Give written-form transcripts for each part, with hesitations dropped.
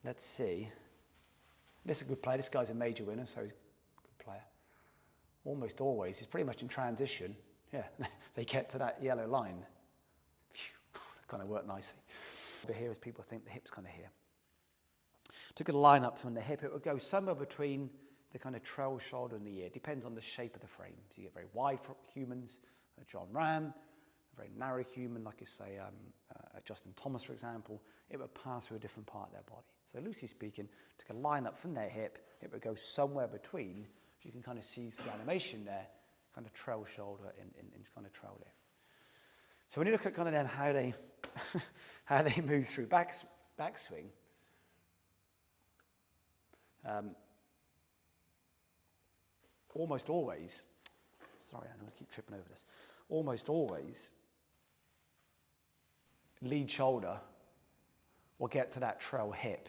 Let's see. This is a good player. This guy's a major winner, so he's a good player. Almost always, he's pretty much in transition. Yeah, they get to that yellow line. Phew, kind of worked nicely. Over here is people think the hip's kind of here. Took a line up from the hip. It would go somewhere between the kind of trail shoulder and the ear. Depends on the shape of the frame. So you get very wide humans, John Ram, a very narrow human, like you say, Justin Thomas, for example. It would pass through a different part of their body. So loosely speaking, took a line up from their hip. It would go somewhere between. You can kind of see the animation there, kind of trail shoulder in kind of trail there. So when you look at kind of then how they how they move through backswing, almost always, sorry, I'm going to keep tripping over this. Almost always, lead shoulder will get to that trail hip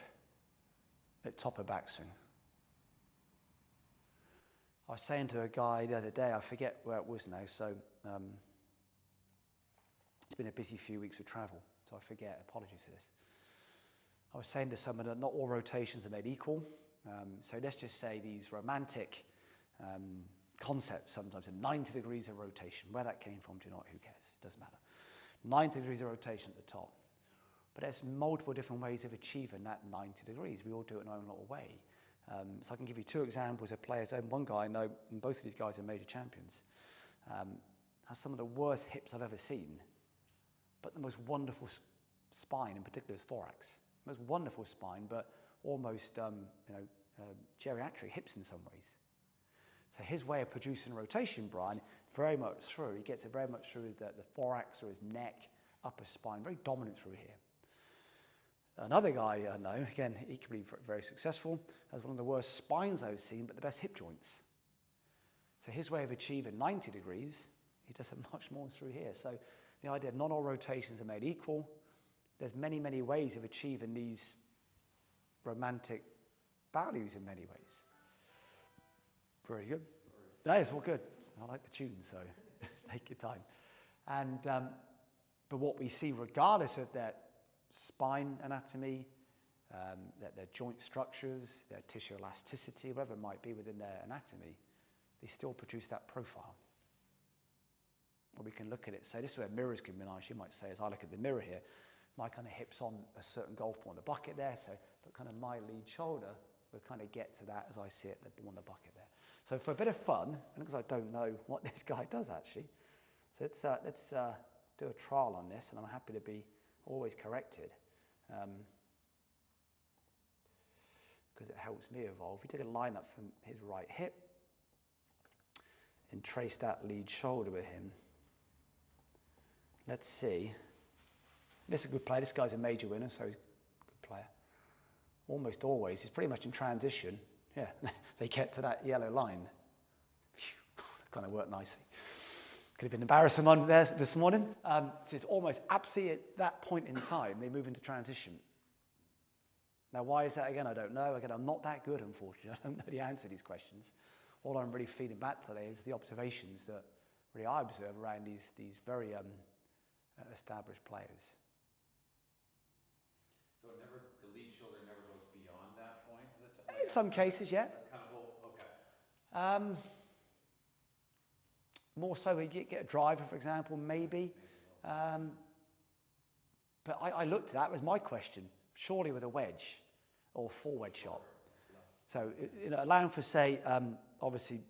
at top of backswing. I was saying to a guy the other day, I forget where it was now, so it's been a busy few weeks with travel, so I forget, apologies for this. I was saying to someone that not all rotations are made equal, so let's just say these romantic concepts sometimes are 90 degrees of rotation. Where that came from, do you know what, who cares, it doesn't matter. 90 degrees of rotation at the top. But there's multiple different ways of achieving that 90 degrees. We all do it in our own little way. So I can give you two examples of players. And one guy I know, and both of these guys are major champions, has some of the worst hips I've ever seen, but the most wonderful spine, in particular his thorax. Most wonderful spine, but almost geriatric hips in some ways. So his way of producing rotation, Brian, very much through, he gets it very much through the thorax or his neck, upper spine, very dominant through here. Another guy I know, again, equally very successful, has one of the worst spines I've seen, but the best hip joints. So his way of achieving 90 degrees, he does it much more through here. So the idea not all rotations are made equal. There's many, many ways of achieving these romantic values in many ways. Very good. Sorry. No, it's all good. I like the tune, so take your time. And but what we see, regardless of their spine anatomy, their joint structures, their tissue elasticity, whatever it might be within their anatomy, they still produce that profile. Or we can look at it, say, this is where mirrors can be nice. You might say, as I look at the mirror here, my kind of hips on a certain golf ball on the bucket there, so but kind of my lead shoulder will kind of get to that as I see it, the ball on the bucket there. So for a bit of fun, and because I don't know what this guy does actually, so let's do a trial on this, and I'm happy to be always corrected because it helps me evolve. We take a line up from his right hip and trace that lead shoulder with him. Let's see. This is a good player. This guy's a major winner, so he's a good player. Almost always, he's pretty much in transition. Yeah, they get to that yellow line. Phew, that kind of worked nicely. Could have been embarrassing one there this morning. So it's almost absolutely at that point in time, they move into transition. Now, why is that again? I don't know. Again, I'm not that good, unfortunately. I don't know the answer to these questions. All I'm really feeding back today is the observations that really I observe around these very established players. So the lead shoulder never goes beyond that point? In some cases, yeah. Kind of okay. More so, we get a driver, for example, maybe. But I looked at that, was my question. Surely with a wedge or full wedge shot. So, allowing for, say, obviously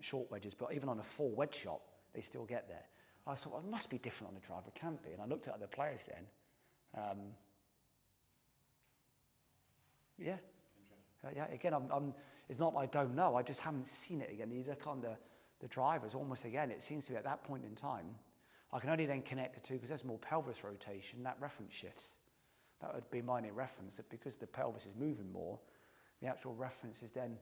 short wedges, but even on a full wedge shot, they still get there. I thought, well, it must be different on the driver, it can't be. And I looked at other players then. Yeah. Again, it's not like I don't know, I just haven't seen it again. You look on the drivers, almost again, it seems to be at that point in time, I can only then connect the two because there's more pelvis rotation, that reference shifts. That would be my reference, that because the pelvis is moving more, the actual reference is then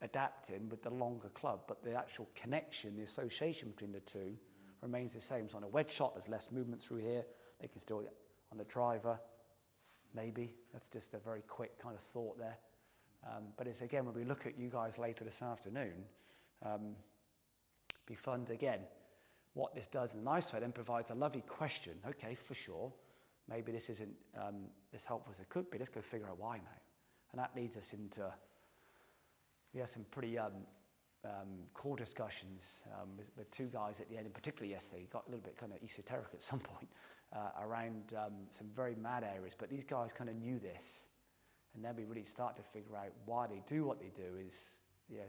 adapting with the longer club, but the actual connection, the association between the two remains the same. So on a wedge shot, there's less movement through here. They can still, on the driver, maybe. That's just a very quick kind of thought there. But it's again, when we look at you guys later this afternoon, be fun to, again, what this does in a nice way then provides a lovely question. Okay, for sure, maybe this isn't as helpful as it could be. Let's go figure out why now. And that leads us into, we had some pretty cool discussions with two guys at the end, and particularly yesterday, got a little bit kind of esoteric at some point around some very mad areas, but these guys kind of knew this, and then we really start to figure out why they do what they do is,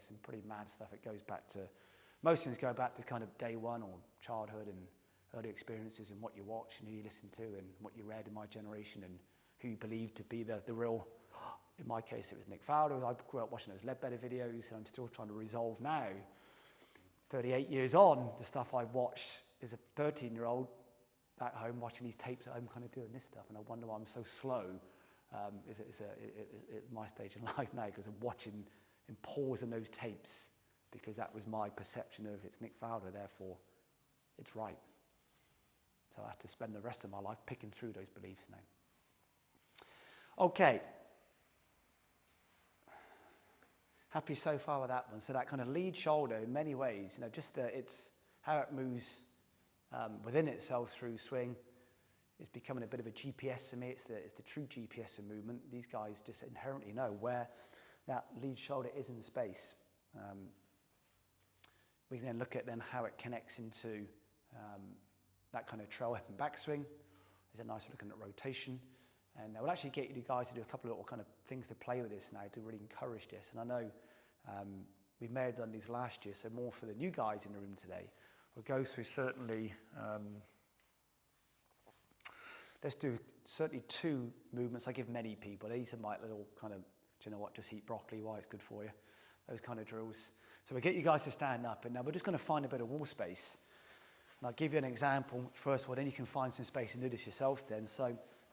some pretty mad stuff. It goes back to, most things go back to kind of day one or childhood and early experiences and what you watch and who you listen to and what you read in my generation and who you believed to be the real, in my case it was Nick Fowler. I grew up watching those Ledbetter videos, and I'm still trying to resolve now, 38 years on, the stuff I watched as a 13-year-old back home watching these tapes at home kind of doing this stuff, and I wonder why I'm so slow at my stage in life now, because I'm watching and pausing those tapes, because that was my perception of it's Nick Fowler, therefore it's right. So I have to spend the rest of my life picking through those beliefs now. Okay. Happy so far with that one. So that kind of lead shoulder, in many ways, just it's how it moves within itself through swing. It's becoming a bit of a GPS to me. It's the true GPS of movement. These guys just inherently know where that lead shoulder is in space. We can then look at then how it connects into that kind of trail hip and backswing. There's a nice looking at rotation. And I will actually get you guys to do a couple of little kind of things to play with this now to really encourage this. And I know we may have done these last year, so more for the new guys in the room today. We'll go through certainly, let's do certainly 2 movements I give many people. These are my little kind of, do you know what, just eat broccoli, why it's good for you. Those kind of drills. So we'll get you guys to stand up, and now we're just going to find a bit of wall space. And I'll give you an example first of all, then you can find some space and do this yourself then. So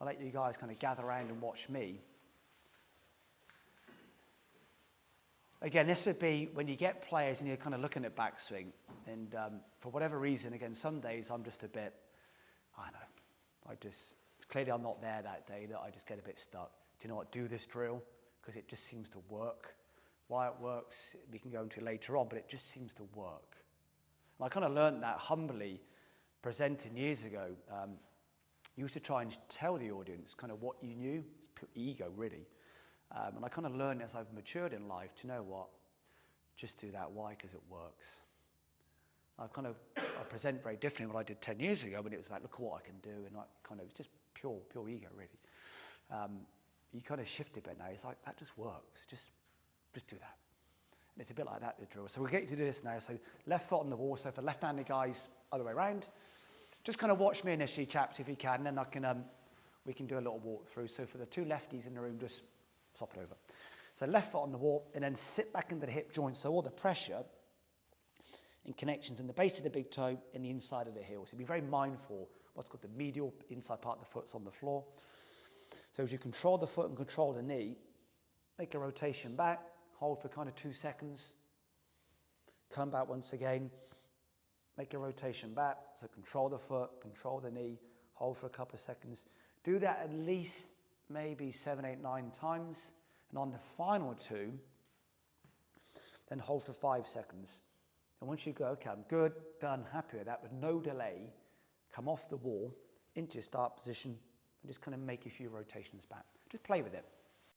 I'll let you guys kind of gather around and watch me. Again, this would be when you get players and you're kind of looking at backswing, and for whatever reason, again, some days I'm just a bit, clearly I'm not there that day, that I just get a bit stuck. Do you know what, do this drill, because it just seems to work. Why it works, we can go into later on, but it just seems to work. And I kind of learned that humbly presenting years ago. You used to try and tell the audience kind of what you knew. It's pure ego, really. And I kind of learned as I've matured in life to know what, just do that. Why? Because it works. I present very differently what I did 10 years ago when it was like, look at what I can do, and just pure ego, really. You kind of shift a bit now. It's like, that just works. Just do that. And it's a bit like that, the drill. So we'll get you to do this now. So left foot on the wall. So for left-handed guys, other way around. Just kind of watch me initially, chaps, if you can, and then we can do a little walk through. So for the 2 lefties in the room, just swap it over. So left foot on the wall, and then sit back into the hip joint. So all the pressure and connections in the base of the big toe and the inside of the heel. So be very mindful what's called the medial inside part of the foot's on the floor. So as you control the foot and control the knee, make a rotation back, hold for kind of 2 seconds, come back once again, make a rotation back, so control the foot, control the knee, hold for a couple of seconds. Do that at least maybe 7, 8, 9 times, and on the final 2, then hold for 5 seconds. And once you go, okay, I'm good, done, happy with that, with no delay, come off the wall into your start position and just kind of make a few rotations back. Just play with it.